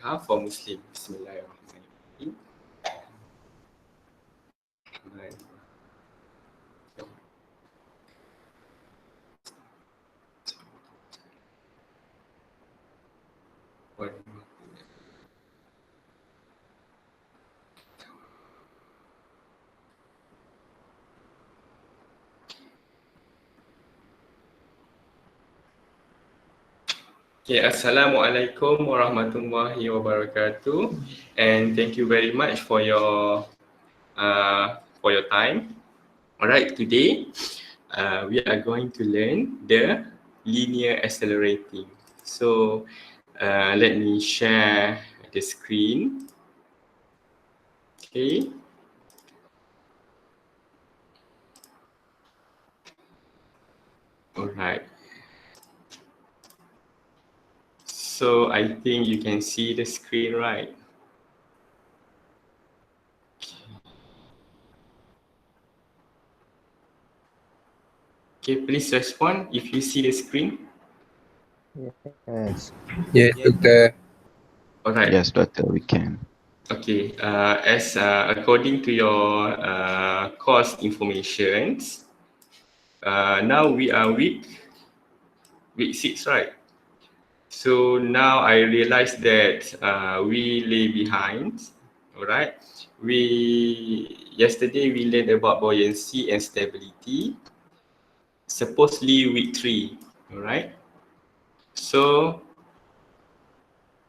for Muslim. Bismillahirrahmanirrahim. Okay, Assalamualaikum warahmatullahi wabarakatuh, and thank you very much for your time. Alright, today we are going to learn the linear accelerating. So let me share the screen. Okay. Alright. So I think you can see the screen, right? Okay, please respond if you see the screen. Yes. Yes, Doctor. Alright. Yes, doctor, we can. Okay, as according to your course informations, now we are week 6, right? So now I realize that we lay behind. All right. Yesterday we learned about buoyancy and stability. Supposedly week 3. All right. So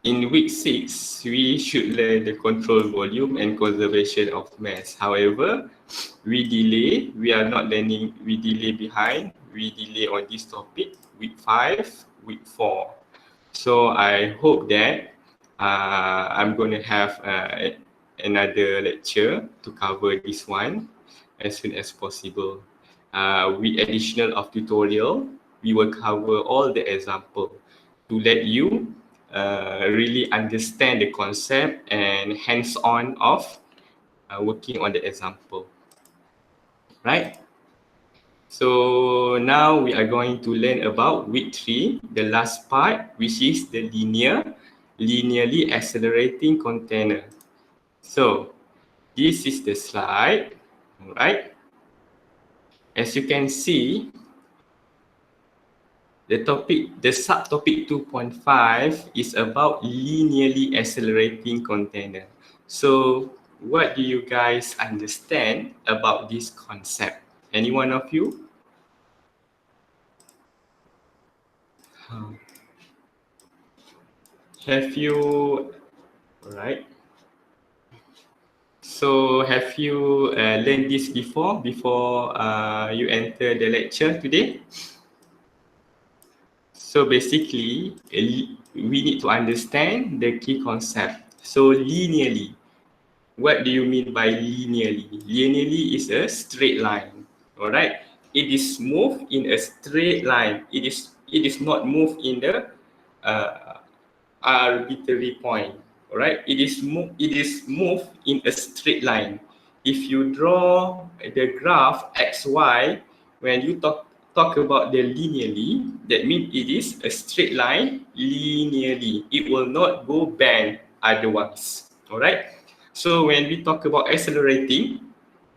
in week 6, we should learn the control volume and conservation of mass. However, we delay. We are not learning. We delay behind. We delay on this topic. Week 5, week 4. So I hope that I'm going to have another lecture to cover this one as soon as possible. With additional of tutorial, we will cover all the example to let you really understand the concept and hands-on of working on the example. Right? So now we are going to learn about week 3, the last part, which is the linearly accelerating container. So this is the slide, all right? As you can see, the subtopic 2.5 is about linearly accelerating container. So what do you guys understand about this concept? Any one of you? Have you, all right? So have you learned this before you enter the lecture today? So basically, we need to understand the key concept. So linearly, what do you mean by linearly? Linearly is a straight line, all right? It is moved in a straight line. It is not moved in the arbitrary point. All right, it is moved in a straight line. If you draw the graph xy, when you talk about the linearly, that means it is a straight line linearly. It will not go bend otherwise. All right. So when we talk about accelerating,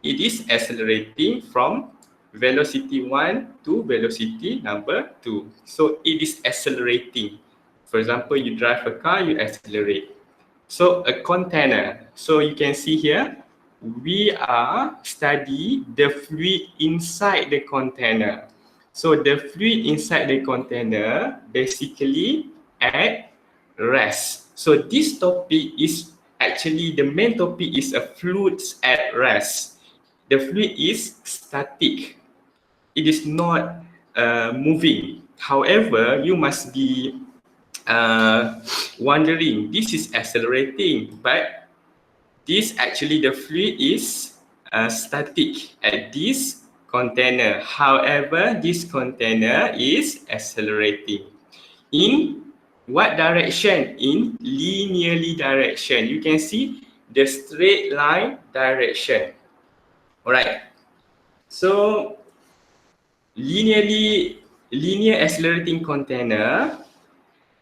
it is accelerating from velocity 1 to velocity number 2. So it is accelerating. For example, you drive a car, you accelerate. So a container. So you can see here, we are study the fluid inside the container. So the fluid inside the container basically at rest. So this topic is actually the main topic is a fluids at rest. The fluid is static. It is not moving. However, you must be wondering, this is accelerating, but this actually the fluid is static at this container. However, this container is accelerating. In what direction? In linearly direction. You can see the straight line direction. Alright. So linear accelerating container,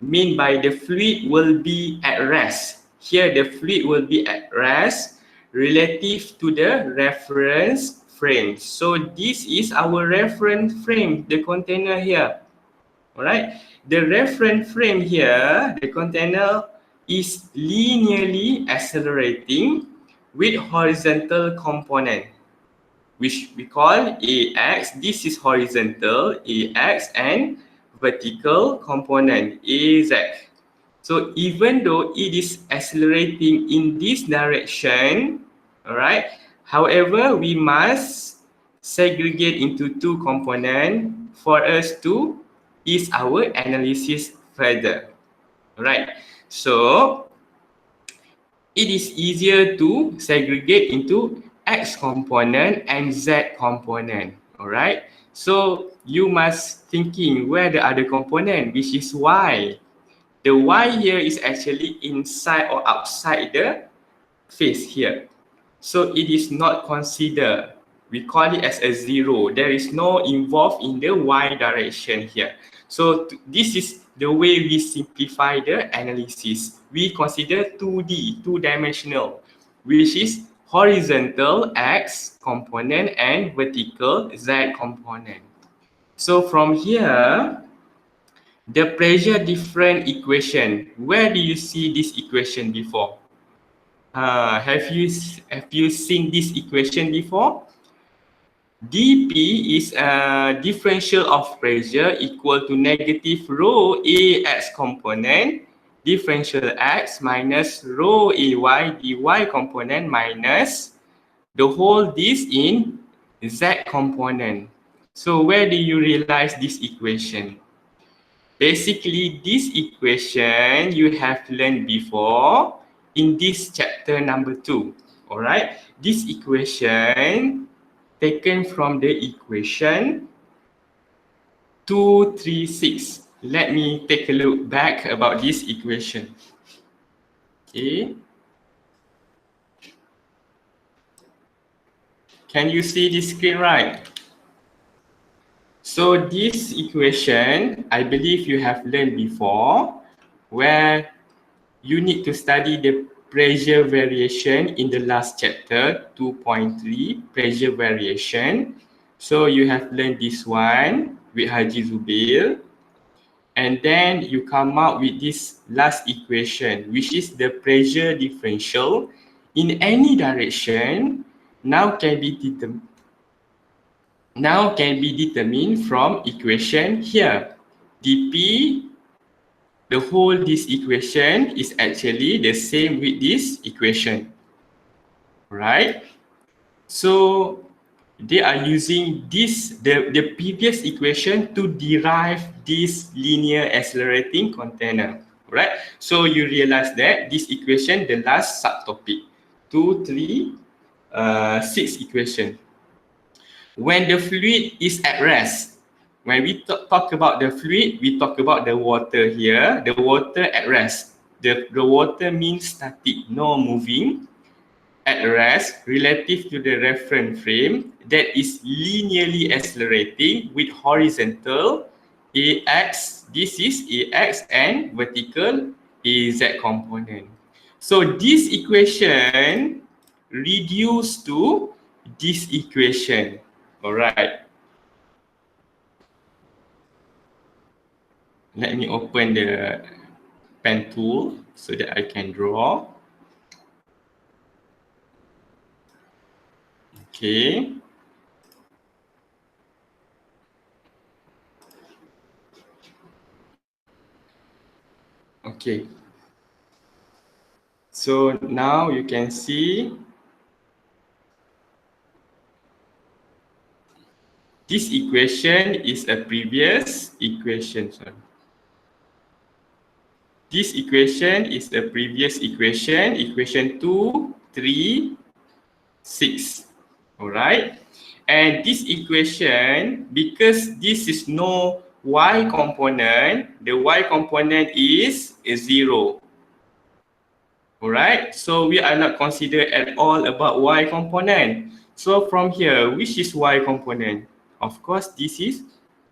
mean by the fluid will be at rest. Here the fluid will be at rest relative to the reference frame. So this is our reference frame, the container here. Alright, the reference frame here, the container is linearly accelerating with horizontal component, which we call AX. This is horizontal AX and vertical component AZ. So even though it is accelerating in this direction, all right, however, we must segregate into two components for us to ease our analysis further. All right, so it is easier to segregate into X component and Z component. All right, so you must thinking where the other component, which is Y. The Y here is actually inside or outside the face here. So it is not considered. We call it as a zero. There is no involved in the Y direction here. So this is the way we simplify the analysis. We consider 2D, two-dimensional, which is horizontal X component and vertical Z component. So from here, the pressure difference equation, where do you see this equation before? Have you seen this equation before? dP is a differential of pressure equal to negative rho AX component differential X minus rho AY dy component minus the whole this in Z component. So where do you realize this equation? Basically, this equation you have learned before in this chapter number 2. All right, this equation taken from the equation 236. Let me take a look back about this equation. Okay. Can you see this screen right? So this equation, I believe you have learned before, where you need to study the pressure variation in the last chapter, 2.3, pressure variation. So you have learned this one with Haji Zubil. And then you come out with this last equation, which is the pressure differential in any direction now can be determined from equation here. dP, the whole this equation is actually the same with this equation, right? So they are using this, the previous equation to derive this linear accelerating container, right? So you realize that this equation, the last subtopic, 2, 3, 6 equation. When the fluid is at rest, when we talk about the fluid, we talk about the water here, the water at rest. The water means static, no moving, at rest relative to the reference frame that is linearly accelerating with horizontal AX, this is AX, and vertical AZ component. So this equation reduced to this equation. All right. Let me open the pen tool so that I can draw. Okay. Okay. So now you can see this equation is a previous equation. Sorry. This equation is a previous equation, equation 2, 3, 6. All right. And this equation, because this is no y component, the y component is 0. All right. So we are not considered at all about y component. So from here, which is y component? Of course, this is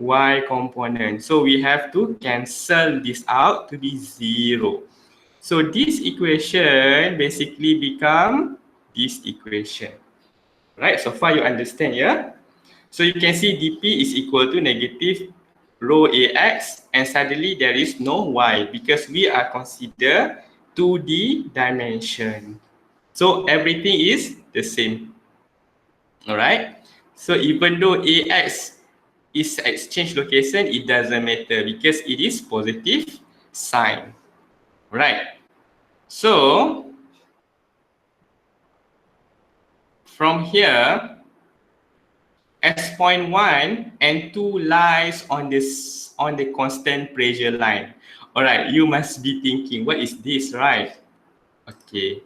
y component. So we have to cancel this out to be 0. So this equation basically become this equation. Right, so far you understand, yeah? So you can see dp is equal to negative rho ax, and suddenly there is no y because we are consider 2D dimension. So everything is the same. Alright, so even though ax is exchange location, it doesn't matter because it is positive sign. Right, so from here, S point 1 and 2 lies on the constant pressure line. Alright, you must be thinking, what is this, right? Okay,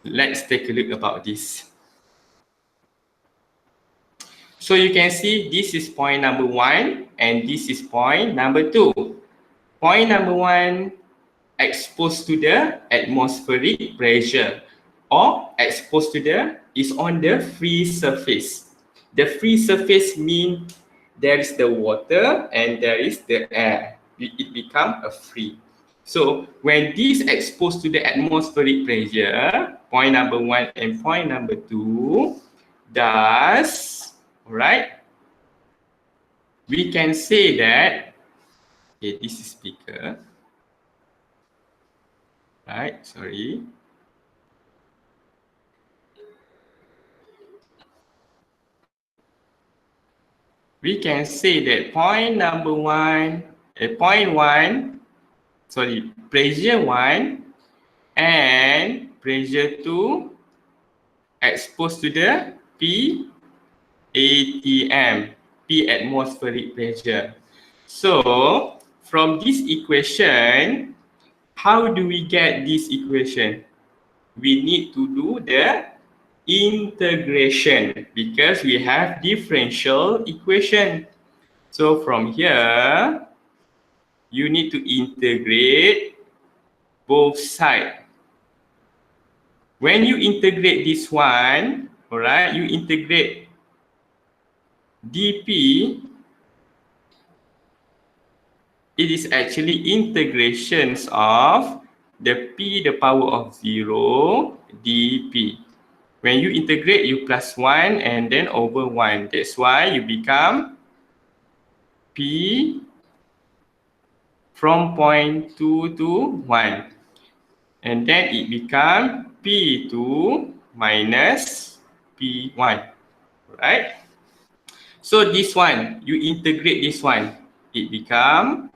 let's take a look about this. So you can see this is point number 1 and this is point number 2. Point number 1 exposed to the atmospheric pressure, or exposed to the is on the free surface. The free surface means there is the water and there is the air. It becomes a free. So when this exposed to the atmospheric pressure, point number 1 and point number 2, thus, right, we can say that, okay, this is bigger. Right, sorry. We can say that point number 1, pressure 1 and pressure 2 exposed to the P ATM, P atmospheric pressure. So from this equation, how do we get this equation? We need to do the integration because we have differential equation. So from here, you need to integrate both sides. When you integrate this one, all right, you integrate dp, it is actually integrations of the p the power of 0 dp. When you integrate, you plus 1 and then over 1. That's why you become p from point 2 to 1. And then it becomes P2 minus P1, right? So this one, you integrate this one, it becomes,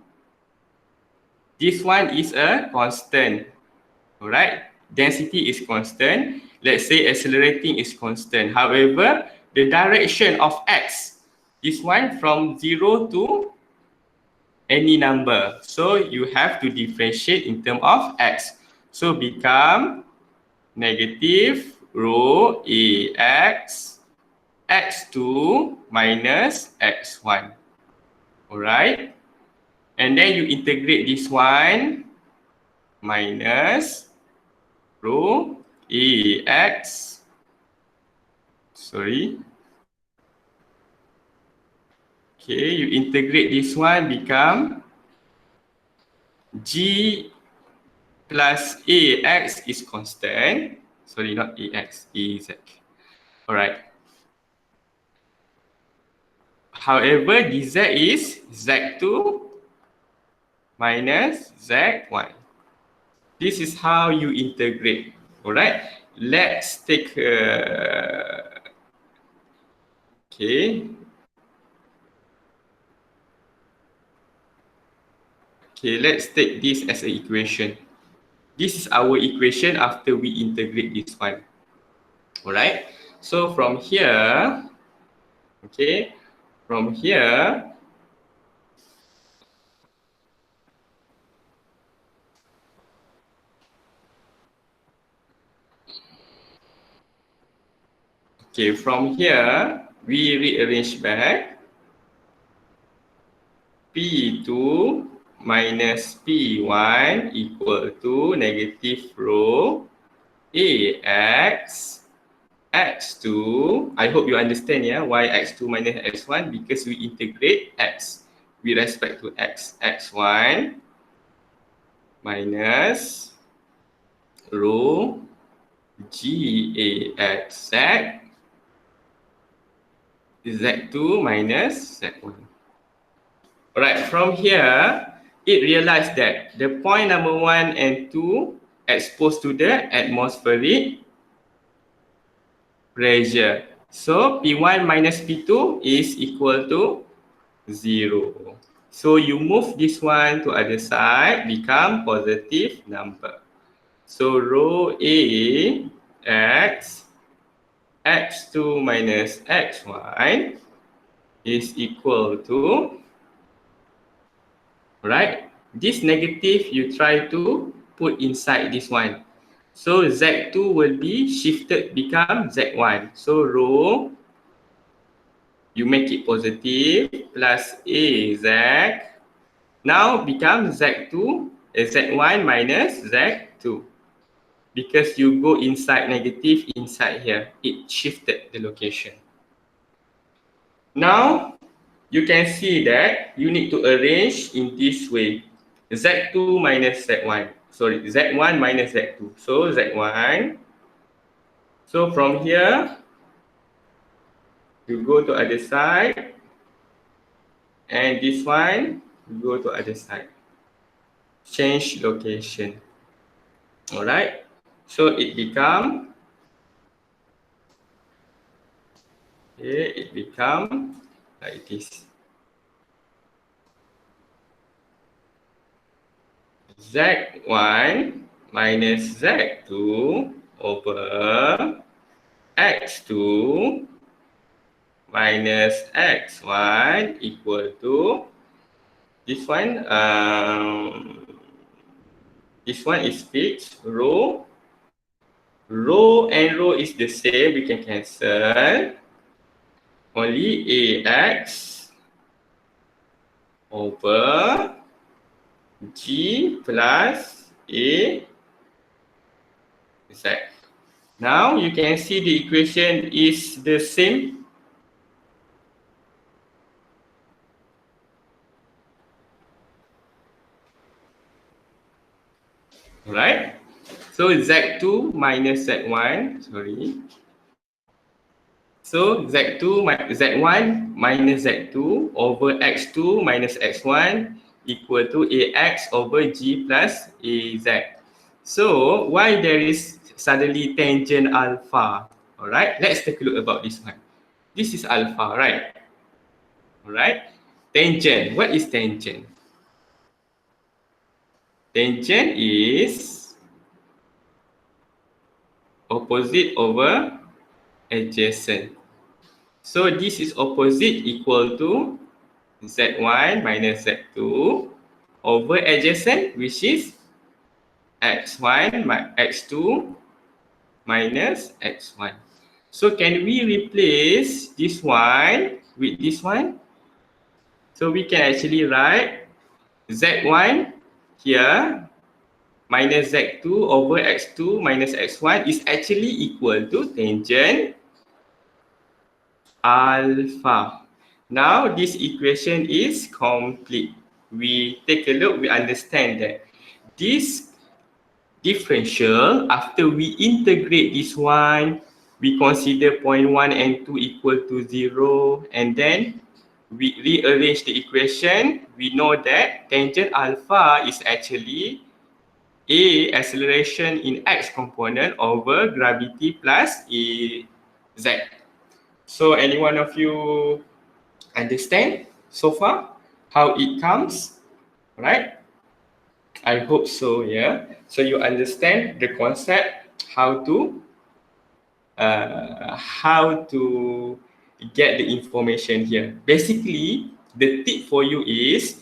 this one is a constant, all right? Density is constant. Let's say accelerating is constant. However, the direction of x, this one from 0 to any number. So you have to differentiate in terms of x. So become negative rho ax x2 minus x1. Alright? And then you integrate this one minus rho ax. Sorry. Okay, you integrate this one become g plus ax is constant. Sorry, not ax, az. All right. However, dz is z2 minus z1. This is how you integrate. All right. Let's take okay. Okay, let's take this as an equation. This is our equation after we integrate this one. All right. So from here, okay, from here, okay, from here, we rearrange back. P2 minus P1 equal to negative rho ax x2. I hope you understand, yeah, why x2 minus x1, because we integrate x with respect to x. x1 minus rho g(a)x z z2 minus z1. Alright, from here, it realized that the point number 1 and 2 exposed to the atmospheric pressure. So P1 minus P2 is equal to 0. So you move this one to other side, become positive number. So rho A x x2 minus x1 is equal to, right? This negative you try to put inside this one. So Z2 will be shifted become Z1. So rho, you make it positive, plus AZ. Now become Z2, Z1 minus Z2. Because you go inside negative inside here, it shifted the location. Now, you can see that you need to arrange in this way. Z2 minus Z1. Sorry, Z1 minus Z2. So Z1. So from here, you go to other side. And this one, you go to other side. Change location. Alright. So it become, okay, it become like this. Z1 minus Z2 over X2 minus X1 equal to this one. This one is fixed. Rho and rho is the same. We can cancel. Only AX over G plus A Z. Now you can see the equation is the same. Right? So Z2 minus Z1, sorry. So Z1 minus Z2 over X2 minus X1 equal to AX over G plus AZ. So why there is suddenly tangent alpha? Alright, let's take a look about this one. This is alpha, right? Alright, tangent. What is tangent? Tangent is opposite over adjacent. So this is opposite equal to Z1 minus Z2 over adjacent, which is X1 X2 minus X1. So can we replace this one with this one? So we can actually write Z1 here minus Z2 over X2 minus X1 is actually equal to tangent alpha. Now this equation is complete. We take a look, we understand that this differential, after we integrate this one, we consider point 1 and 2 equal to 0, and then we rearrange the equation. We know that tangent alpha is actually A acceleration in X component over gravity plus Z. So any one of you understand so far how it comes, right? I hope so, yeah. So you understand the concept, how to get the information here. Basically, the tip for you is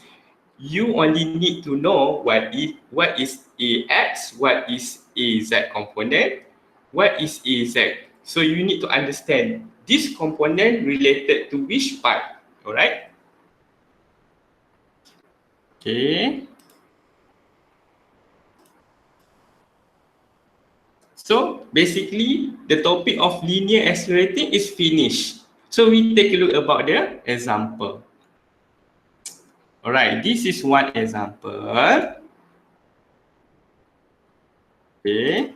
you only need to know what is AX, what is AZ component, what is AZ. So you need to understand this component related to which part, all right? Okay. So basically, the topic of linear accelerating is finished. So we take a look about the example. Alright, this is one example. Okay.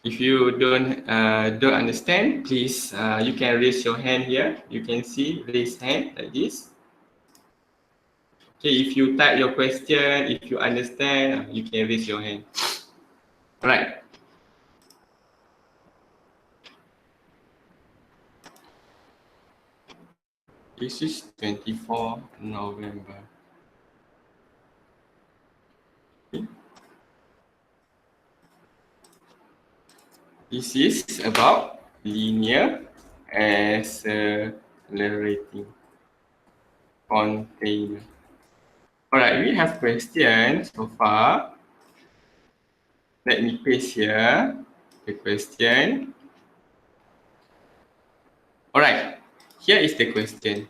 If you don't understand, please you can raise your hand here. You can see raise hand like this. Okay, if you type your question, if you understand, you can raise your hand. Alright. This is 24 November. Okay. This is about linear accelerating container. Alright, we have questions so far. Let me paste here the question. Alright, here is the question.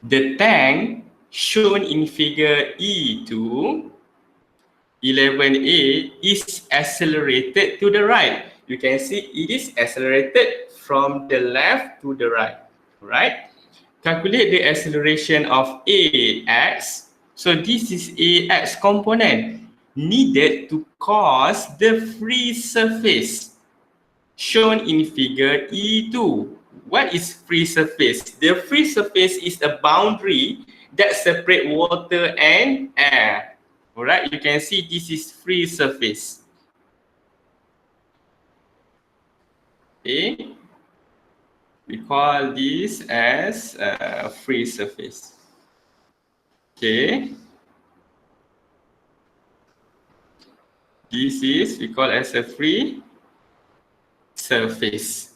The tank shown in figure E2 11A is accelerated to the right. You can see it is accelerated from the left to the right. Right? Calculate the acceleration of AX. So this is AX component needed to cause the free surface shown in figure E2. What is free surface? The free surface is a boundary that separates water and air. Alright, you can see this is free surface. Okay, we call this as a free surface. Okay, this is we call as a free surface.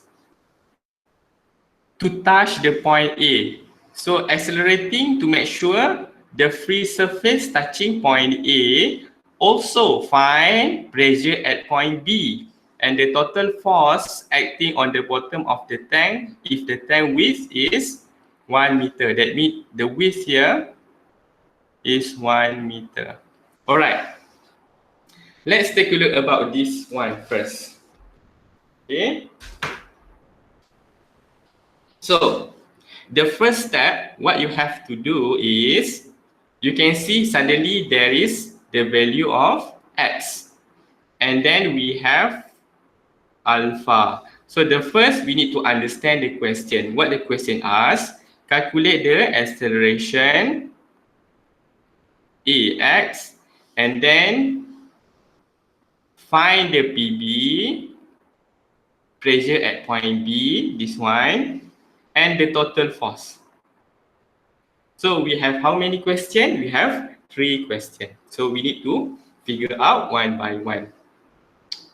To touch the point A, so accelerating to make sure the free surface touching point A, also find pressure at point B and the total force acting on the bottom of the tank if the tank width is 1 meter. That means the width here is 1 meter. Alright, let's take a look about this one first. Okay. So the first step, what you have to do is, you can see suddenly there is the value of x. And then we have alpha. So the first, we need to understand the question. What the question asks, calculate the acceleration AX, and then find the PB, pressure at point B, this one, and the total force. So we have how many questions? We have 3 questions. So we need to figure out one by one.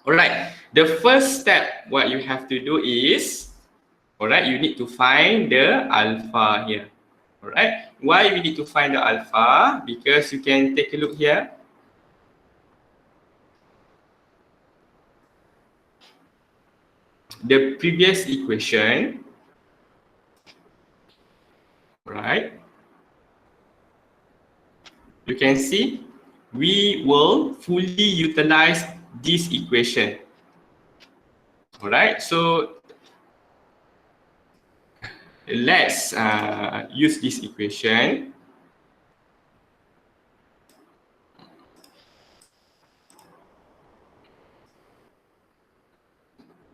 Alright, the first step what you have to do is, alright, you need to find the alpha here. Alright, why we need to find the alpha? Because you can take a look here. The previous equation, right? You can see we will fully utilize this equation. Alright, so let's use this equation.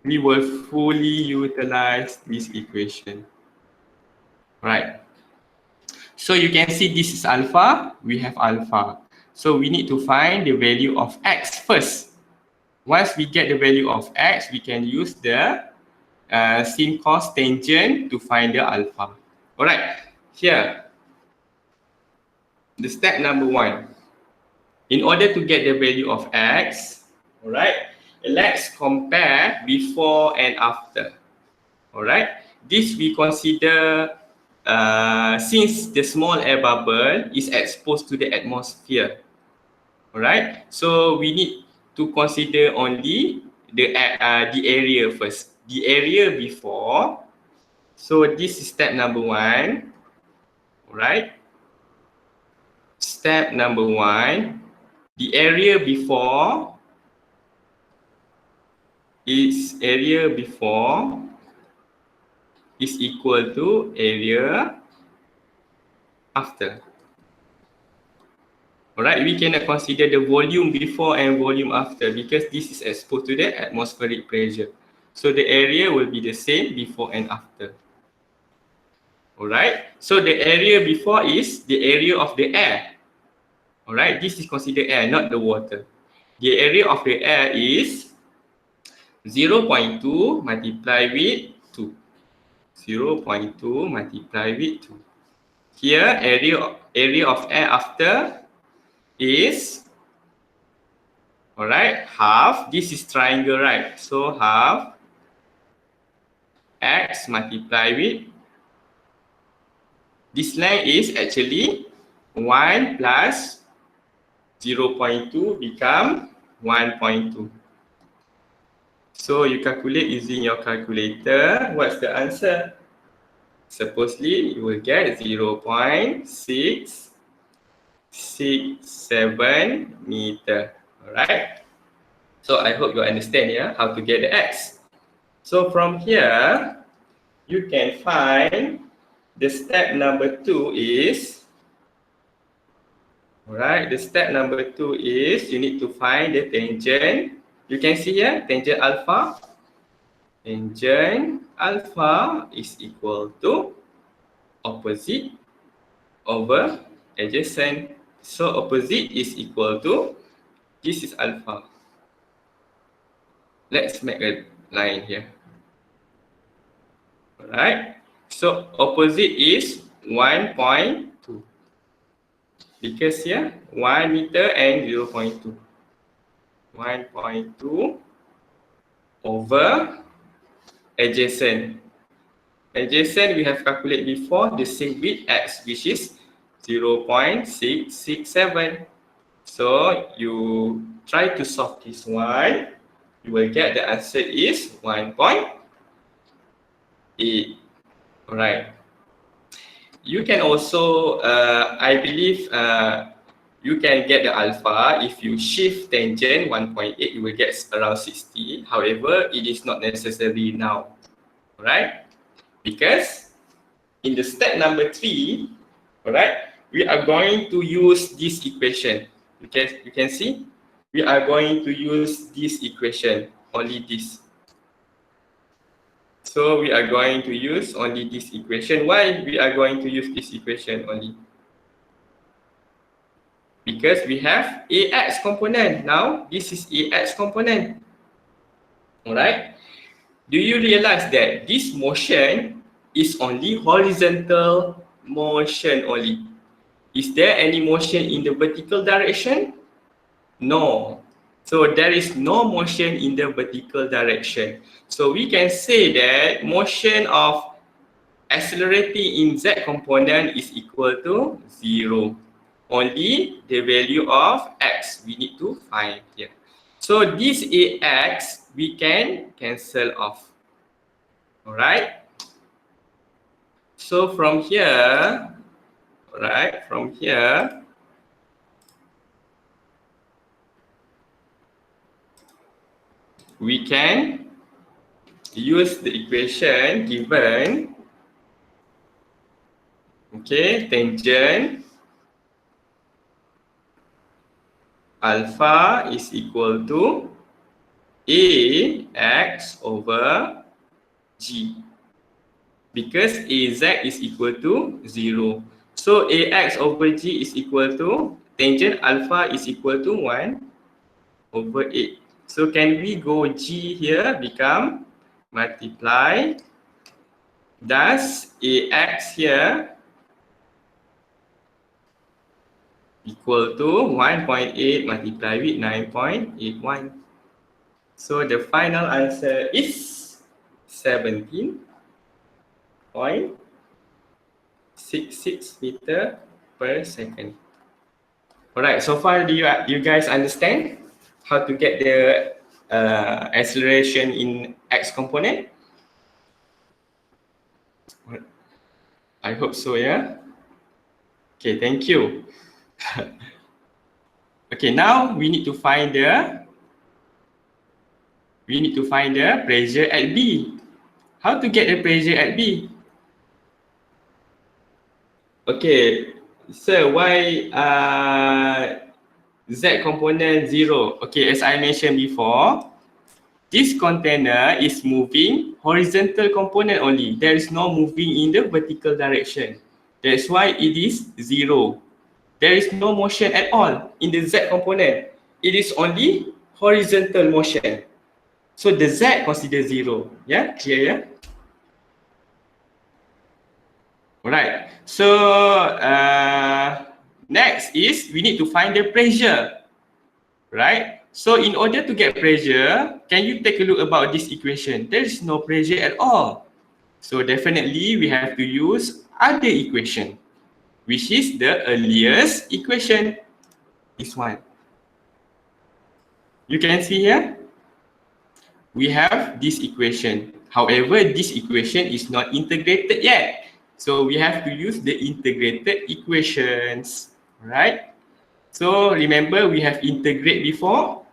We will fully utilize this equation. Right. So you can see this is alpha, we have alpha. So we need to find the value of x first. Once we get the value of x, we can use the sin cos tangent to find the alpha. Alright, here, the step number 1. In order to get the value of x, alright, let's compare before and after. Alright, this we consider since the small air bubble is exposed to the atmosphere, alright, so we need to consider only the area first, the area before. So this is step number 1, alright. Step number 1, the area before is equal to area after. Alright, we cannot consider the volume before and volume after because this is exposed to the atmospheric pressure. So the area will be the same before and after. Alright, so the area before is the area of the air. Alright, this is considered air, not the water. The area of the air is 0.2 multiplied with 2. 0.2 multiplied with 2. Here, area of air after is, alright, half. This is triangle, right? So half x multiplied with, this length is actually 1 plus 0.2 become 1.2. So you calculate using your calculator. What's the answer? Supposedly you will get 0.667 meter. Alright. So I hope you understand how to get the x. So from here, you can find the step number 2 is, alright, the step number 2 is you need to find the tangent. You can see here, tangent alpha. Tangent alpha is equal to opposite over adjacent. So opposite is equal to, this is alpha. Let's make a line here. Alright, so opposite is 1.2. Because here 1 meter and 0.2. 1.2 over adjacent. Adjacent we have calculated before, the same with x, which is 0.667. So you try to solve this one, you will get the answer is 1.8. Alright. You can also, I believe, you can get the alpha. If you shift tangent 1.8, you will get around 60. However, it is not necessary now, right? Because in the step number 3, alright, we are going to use this equation. You can see, we are going to use this equation, only this. So we are going to use only this equation. Why we are going to use this equation only? Because we have AX component. Now, this is AX component. Alright? Do you realize that this motion is only horizontal motion only? Is there any motion in the vertical direction? No. So there is no motion in the vertical direction. So we can say that motion of accelerating in Z component is equal to 0. Only the value of x we need to find here. So this AX we can cancel off. Alright. So from here, alright, from here, we can use the equation given, okay, tangent alpha is equal to AX over G. Because AZ is equal to 0. So AX over G is equal to, tangent alpha is equal to 1 over 8. So can we go G here become multiply, thus AX here equal to 1.8 multiplied with 9.81. So the final answer is 17.8. 66 meter per second. Alright, so far do you guys understand how to get the acceleration in x component? I hope so, yeah. Okay, thank you. Okay, now we need to find the pressure at B. How to get the pressure at B? Okay, sir, why Z component 0? Okay, as I mentioned before, this container is moving horizontal component only. There is no moving in the vertical direction. That's why it is 0. There is no motion at all in the Z component. It is only horizontal motion. So the Z consider 0. Yeah, clear, yeah? Alright, so next is we need to find the pressure, right? So in order to get pressure, can you take a look about this equation? There is no pressure at all. So definitely we have to use other equation, which is the earliest equation, this one. You can see here, we have this equation. However, this equation is not integrated yet. So we have to use the integrated equations, right? So remember we have integrate before,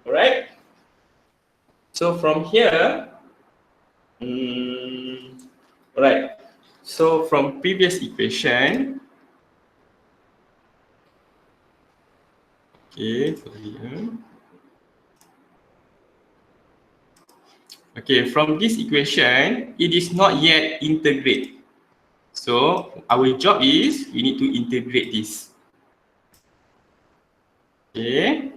alright? So from here, alright. So from previous equation, okay, sorry. Okay, from this equation, it is not yet integrate. So our job is we need to integrate this. Okay.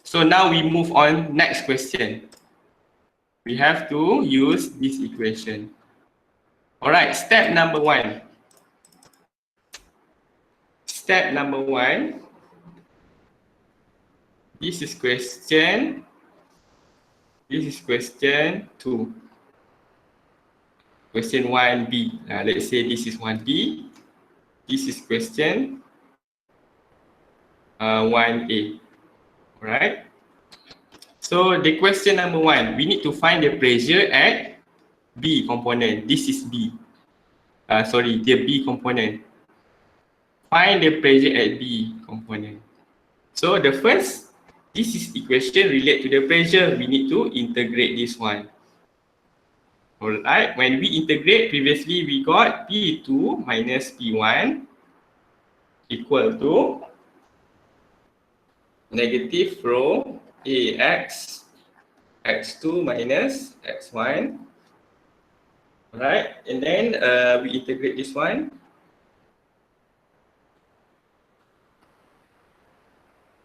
So now we move on next question. We have to use this equation. Alright, step number 1. Step number 1. This is question 2. Question 1B. Let's say this is 1B. This is question 1A. Alright. So the question number 1, we need to find the pressure at B component. This is B. The B component. Find the pressure at B component. So the first, this is equation relate to the pressure. We need to integrate this one. Alright, when we integrate, previously we got P2 minus P1 equal to negative rho AX x2 minus x1. Alright, and then we integrate this one.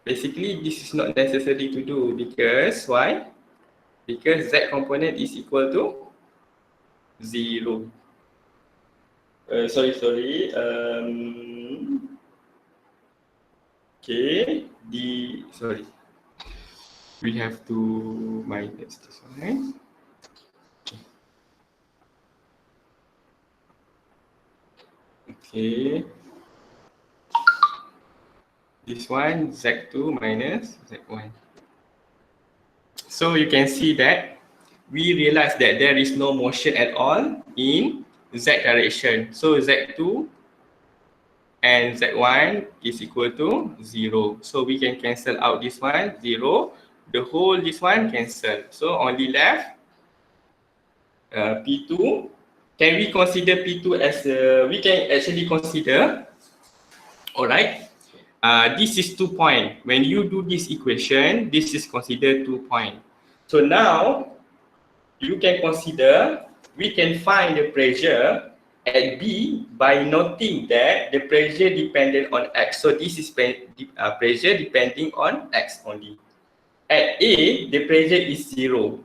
Basically, this is not necessary to do because why? Because Z component is equal to 0. Okay, we have to minus this one. Okay. This one, Z2 minus Z1. So you can see that we realize that there is no motion at all in Z direction. So Z2 and Z1 is equal to 0. So we can cancel out this one, 0. The whole this one cancel. So only left P2. Can we consider P2 as we can actually consider, alright, this is 2 point. When you do this equation, this is considered 2 point. So now you can consider, we can find the pressure at B by noting that the pressure dependent on X. So this is pressure depending on X only. At A, the pressure is 0,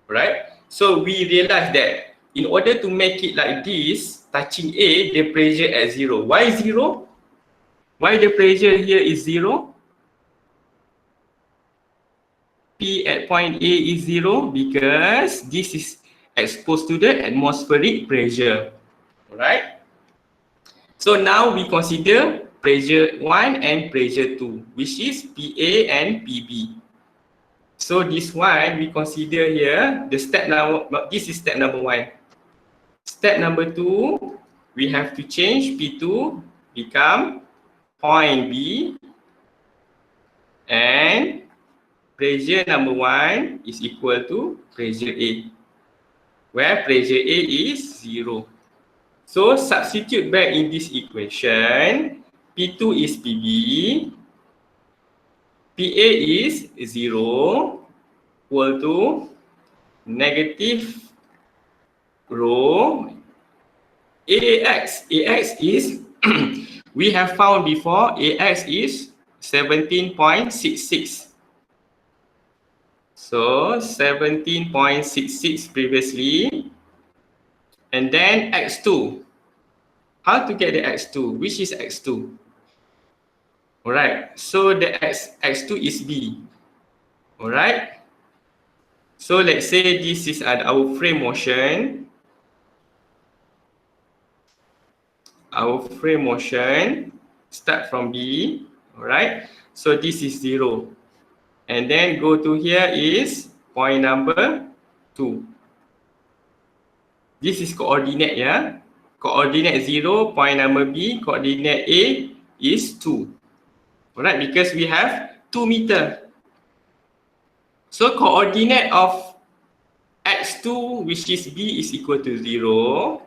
right? So we realize that in order to make it like this, touching A, the pressure at 0. Why 0? Why the pressure here is 0? P at point A is 0 because this is exposed to the atmospheric pressure, right? So now we consider pressure 1 and pressure 2, which is PA and PB. So this one we consider here the step number. This is step number 1. Step number 2, we have to change P2 become point B, and pressure number 1 is equal to pressure A, where pressure A is 0. So substitute back in this equation. P2 is PB, PA is 0, equal to negative rho AX. AX is we have found before, AX is 17.66. So 17.66 previously, and then X2. How to get the X2? Which is X2? Alright, so the X2 is B. Alright, so let's say this is our frame motion. Our frame motion start from B. Alright, so this is 0. And then go to here is point number 2. This is coordinate, yeah. Coordinate 0, point number B, coordinate A is 2. Alright, because we have 2 meter. So coordinate of X2, which is B, is equal to 0.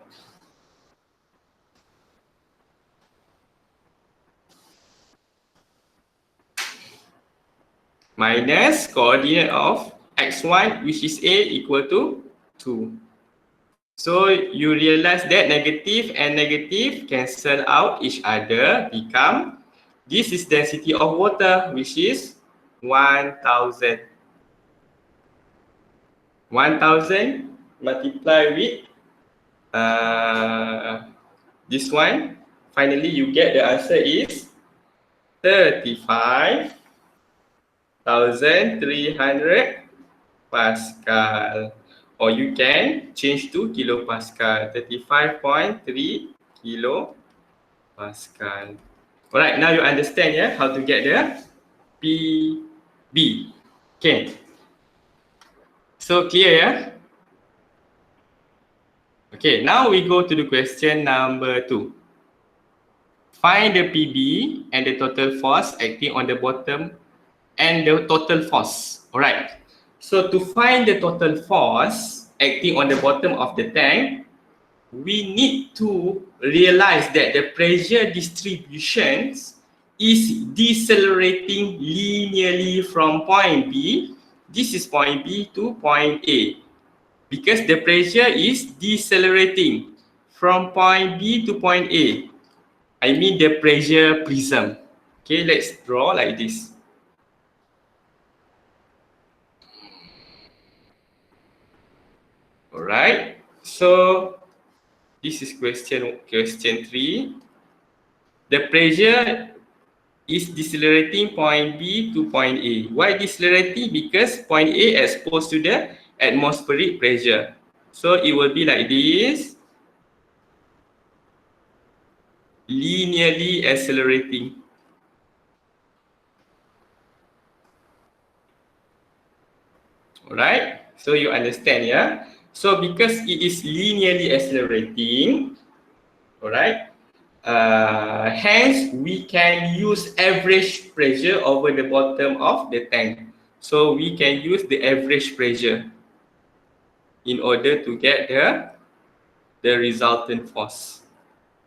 Minus coordinate of X1, which is A, equal to 2. So you realize that negative and negative cancel out each other, become, this is density of water, which is 1000. 1000 multiply with this one. Finally, you get the answer is 35,300 Pascal. Or you can change to kilopascal, 35.3 kilopascal. Alright, now you understand, yeah, how to get the PB. Okay. So clear, yeah? Okay, now we go to the question number 2. Find the PB and the total force acting on the bottom and the total force. Alright. So to find the total force acting on the bottom of the tank, we need to realize that the pressure distribution is decelerating linearly from point B. This is point B to point A. Because the pressure is decelerating from point B to point A. I mean the pressure prism. Okay, let's draw like this. Alright, so this is question 3. The pressure is decelerating point B to point A. Why decelerating? Because point A exposed to the atmospheric pressure. So it will be like this, linearly accelerating. Alright, so you understand, yeah? So because it is linearly accelerating, alright, hence we can use average pressure over the bottom of the tank. So we can use the average pressure in order to get the resultant force,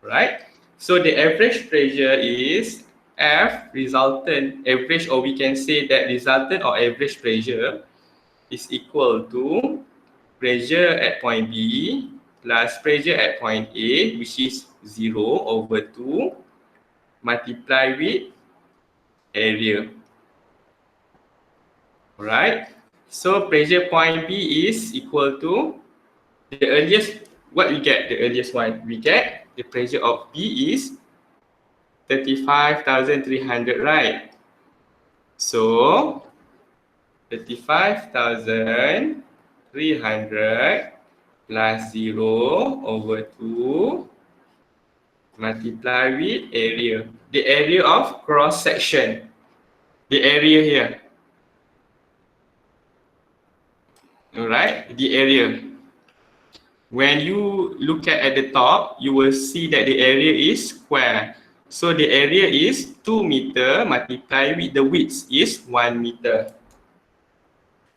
right? So the average pressure is F resultant average, or we can say that resultant or average pressure is equal to pressure at point B plus pressure at point A, which is 0 over 2 multiply with area. Alright, so pressure point B is equal to the earliest, what we get, the earliest one, we get the pressure of B is 35,300, right? So 35,300 plus 0 over 2 multiply with area. The area of cross section. The area here. Alright, the area. When you look at the top, you will see that the area is square. So the area is 2 meter multiplied with the width is 1 meter.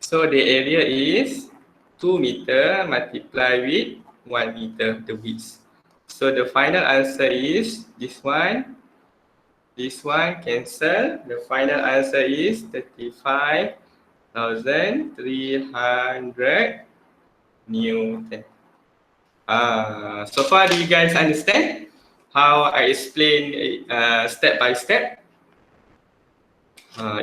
So the area is 2 meter multiplied with 1 meter, the width. So the final answer is this one cancel. The final answer is 35,300 Newton. So far, do you guys understand how I explain step by step?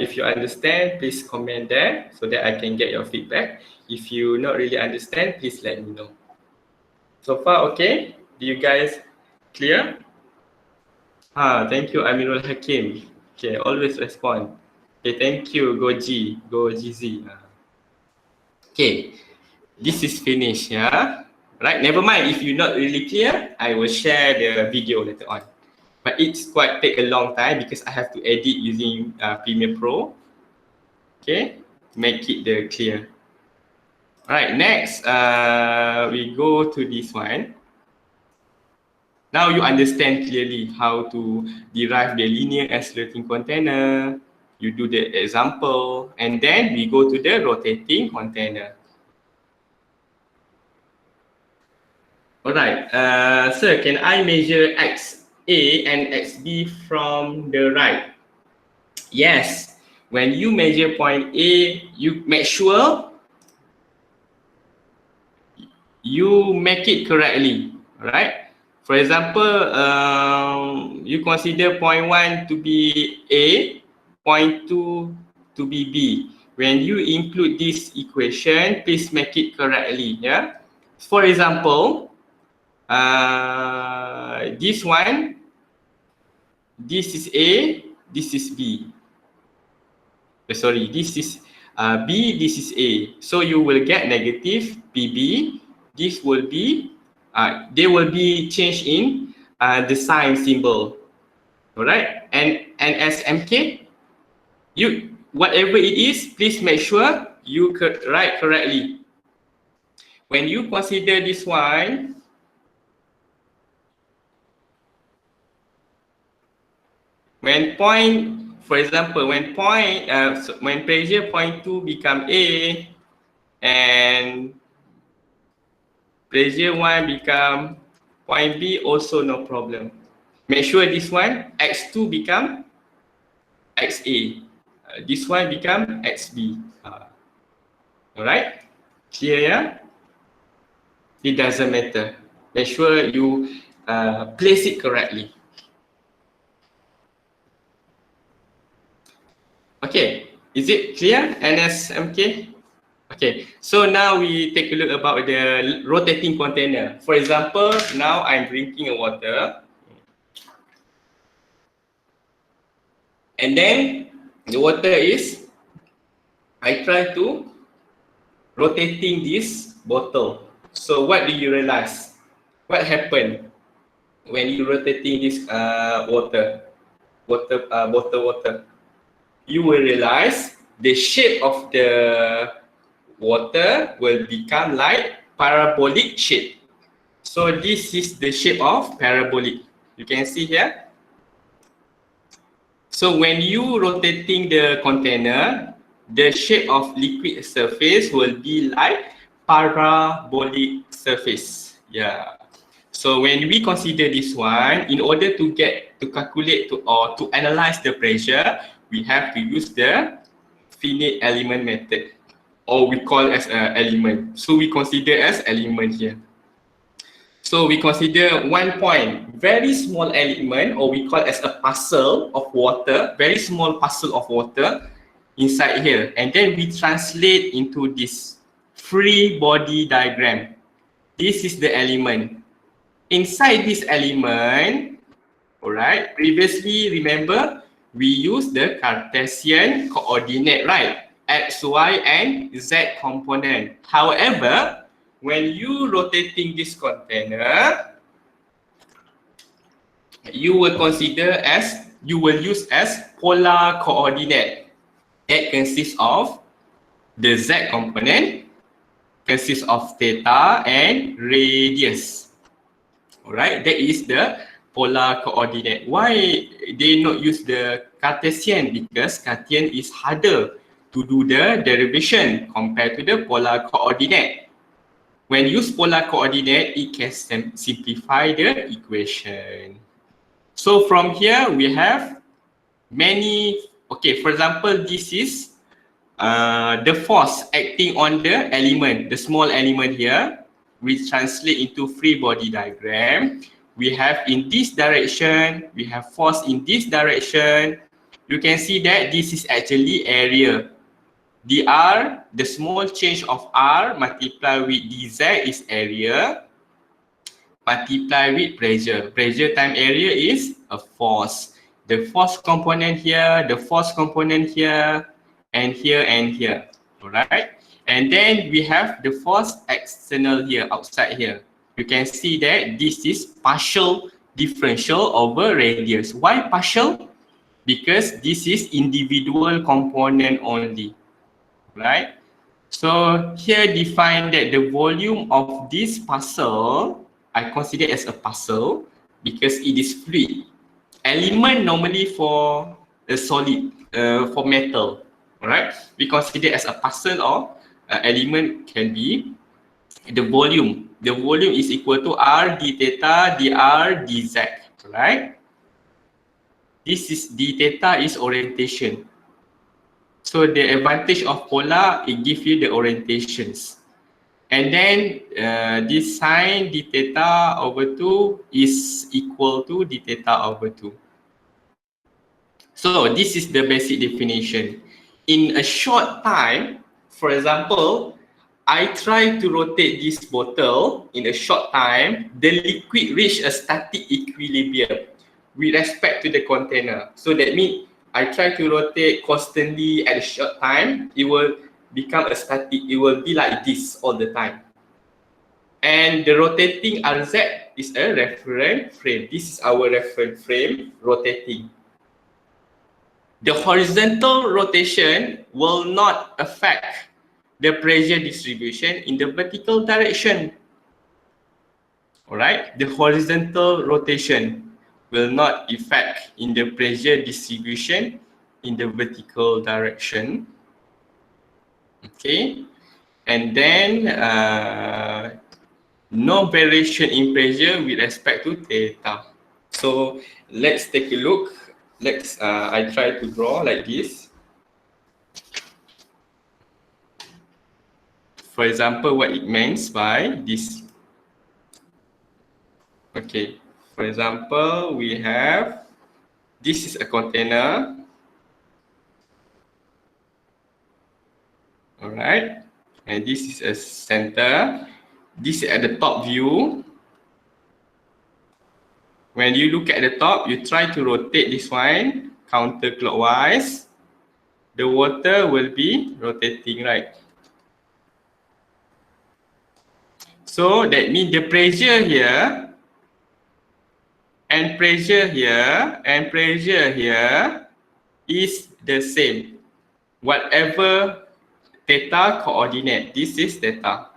If you understand, please comment there so that I can get your feedback. If you not really understand, please let me know. So far, okay? Do you guys clear? Thank you, Amirul Hakim. Okay, always respond. Okay, thank you, Goji, GZ. Okay, this is finished, yeah? Right, never mind if you're not really clear, I will share the video later on. But it's quite take a long time because I have to edit using Premiere Pro. Okay, make it clear. Alright, next we go to this one. Now you understand clearly how to derive the linear accelerating container. You do the example, and then we go to the rotating container. Alright, sir, can I measure XA and XB from the right? Yes. When you measure point A, you make sure you make it correctly, right? For example, you consider point 1 to be A, point 2 to be B. When you include this equation, please make it correctly, yeah? For example, this one, this is A, this is B. Sorry, this is B, this is A. So you will get negative PB. This will be, they will be changed in the sign symbol. All right, and as MK, you whatever it is, please make sure you write correctly. When you consider this one, when point, for example, when pressure point 2 become A and pressure 1 become point B, also no problem. Make sure this one X2 become XA. This one become XB. Alright? Clear, yeah? It doesn't matter. Make sure you place it correctly. Okay, is it clear, NSMK? Okay, so now we take a look about the rotating container. For example, now I'm drinking water. And then the water is, I try to rotating this bottle. So what do you realize? What happened when you rotating this water? You will realize the shape of the water will become like parabolic shape. So this is the shape of parabolic. You can see here. So when you rotating the container, the shape of liquid surface will be like parabolic surface. Yeah. So when we consider this one, in order to calculate or to analyze the pressure, we have to use the finite element method, or we call as an element. So we consider as element here. So we consider 1 point, very small element, or we call as a parcel of water, very small parcel of water inside here. And then we translate into this free body diagram. This is the element. Inside this element, all right, previously remember we used the Cartesian coordinate, right? X, Y, and Z component. However, when you rotating this container, you will use as polar coordinate. That consists of the z component, consists of theta and radius. Alright, that is the polar coordinate. Why they not use the Cartesian? Because Cartesian is harder to do the derivation compared to the polar coordinate. When use polar coordinate, it can simplify the equation. So from here we have many. Okay, for example, this is the force acting on the element, the small element here, which translate into free body diagram. We have in this direction, we have force in this direction. You can see that this is actually area. dr, the small change of r multiplied with dz is area, multiplied with pressure. Pressure times area is a force. The force component here, the force component here, and here and here. Alright. And then we have the force external here, outside here. You can see that this is partial differential over radius. Why partial? Because this is individual component only. Right? So here define that the volume of this parcel, I consider as a parcel because it is fluid. Element normally for a solid, for metal, alright? We consider as a parcel or element can be the volume. The volume is equal to r d theta dr dz, right? This is d theta is orientation. So the advantage of polar, it gives you the orientations. And then this sine d theta over 2 is equal to d theta over 2. So this is the basic definition. In a short time, for example, I try to rotate this bottle in a short time, the liquid reach a static equilibrium with respect to the container. So that means I try to rotate constantly at a short time, it will become a static, it will be like this all the time. And the rotating RZ is a reference frame. This is our reference frame rotating. The horizontal rotation will not affect the pressure distribution in the vertical direction. Alright, the horizontal rotation will not affect in the pressure distribution in the vertical direction. Okay, and then no variation in pressure with respect to theta. So let's take a look. I try to draw like this. For example, what it means by this. Okay, for example, we have, this is a container. All right, and this is a center. This is at the top view. When you look at the top, you try to rotate this one counterclockwise. The water will be rotating, right? So that means the pressure here and pressure here and pressure here is the same. Whatever theta coordinate, this is theta,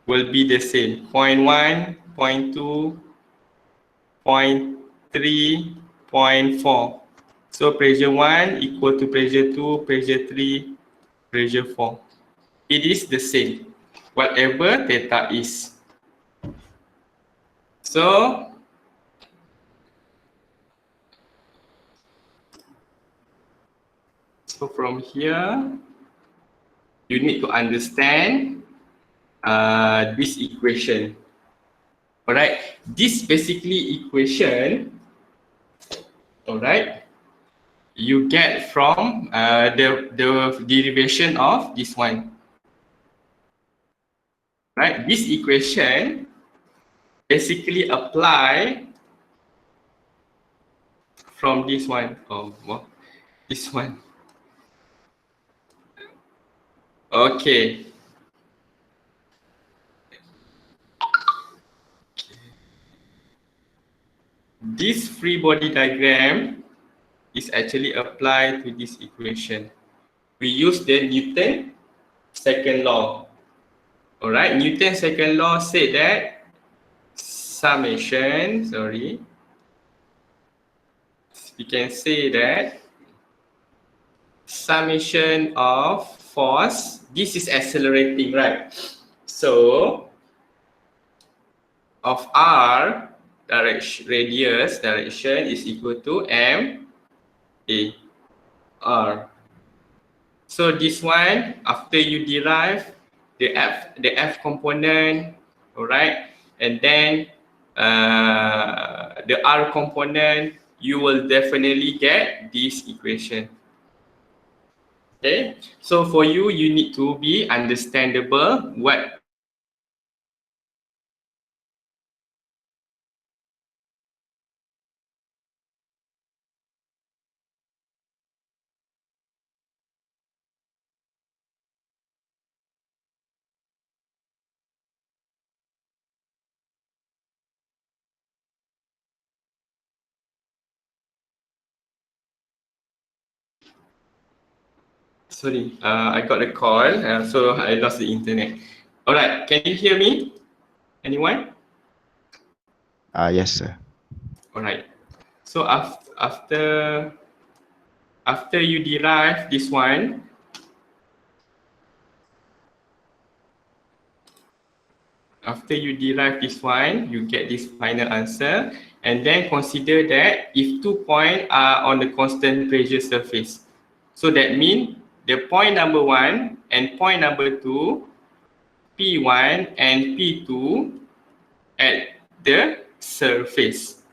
will be the same. 0.1, 0.2, 0.3, 0.4. So pressure 1 equal to pressure 2, pressure 3, pressure 4. It is the same, whatever theta is. So from here, you need to understand this equation. All right, this basically equation, all right, you get from the derivation of this one. Right, this equation basically apply from this one. Oh, well, this one. Okay. this free body diagram is actually applied to this equation. We use the Newton's second law. Alright, Newton's second law said that summation, we can say that summation of force, this is accelerating, right? So, of r radius direction is equal to m a r. So this one, after you derive the f component, all right, and then the r component, you will definitely get this equation. Okay, so for you, you need to be understandable what sorry, I got a call, so I lost the internet. All right, can you hear me? Anyone? Yes, sir. All right. So after you derive this one, you get this final answer, and then consider that if 2 points are on the constant pressure surface, so that means the point number 1 and point number 2, P1 and P2 at the surface,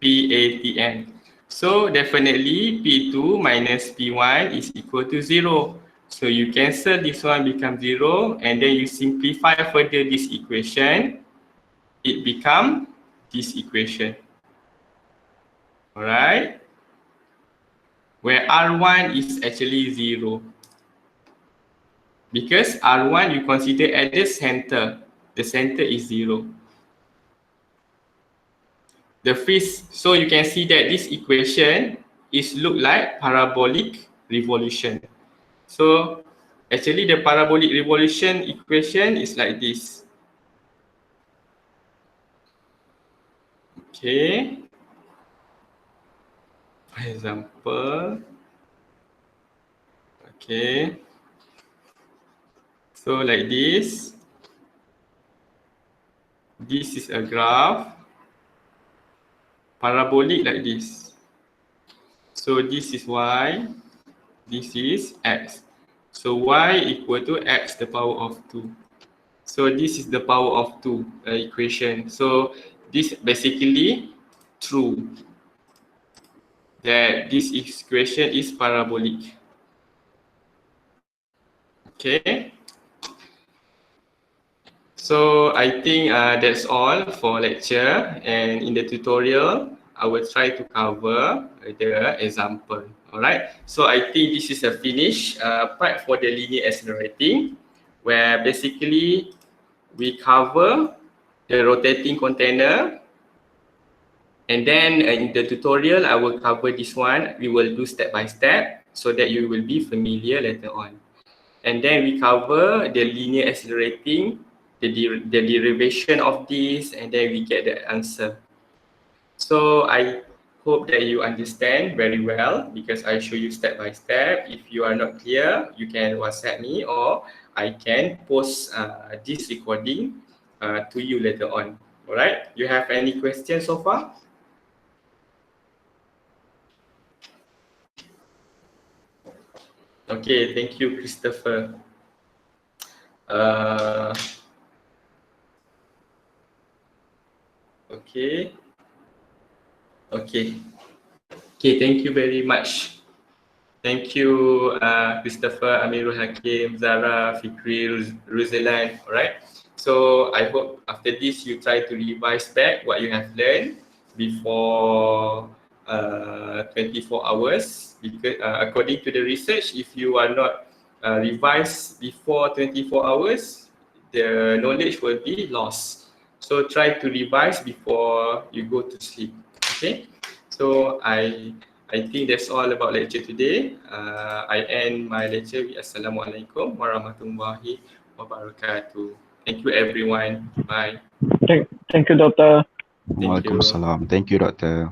PATM. So definitely P2 minus P1 is equal to 0. So you cancel this one, become 0, and then you simplify further this equation, it becomes this equation. Alright? Where R1 is actually 0. Because R1 you consider at the center is 0. So you can see that this equation is look like parabolic revolution. So actually the parabolic revolution equation is like this. Okay. For example. Okay. So like this. This is a graph. Parabolic like this. So this is y. This is x. So y equal to x the power of 2. So this is the power of 2 equation. So this basically true that this equation is parabolic. Okay. So I think that's all for lecture, and in the tutorial I will try to cover the example. Alright, so I think this is a finished part for the linear accelerating, where basically we cover the rotating container, and then in the tutorial I will cover this one. We will do step by step so that you will be familiar later on. And then we cover the linear accelerating, the derivation of this, and then we get the answer. So I hope that you understand very well because I show you step by step. If you are not clear, you can WhatsApp me, or I can post this recording to you later on. All right, you have any questions so far? Okay, thank you, Christopher. Okay. Okay, thank you very much. Thank you, Christopher, Amirul Hakim, Zara, Fikri, Ruzelan. All right. So I hope after this you try to revise back what you have learned before 24 hours. Because according to the research, if you are not revised before 24 hours, the knowledge will be lost. So try to revise before you go to sleep. Okay. So I think that's all about lecture today. I end my lecture with Assalamualaikum warahmatullahi wabarakatuh. Thank you everyone. Bye. Thank you, Doctor. Thank you. Waalaikumsalam. Thank you, Doctor.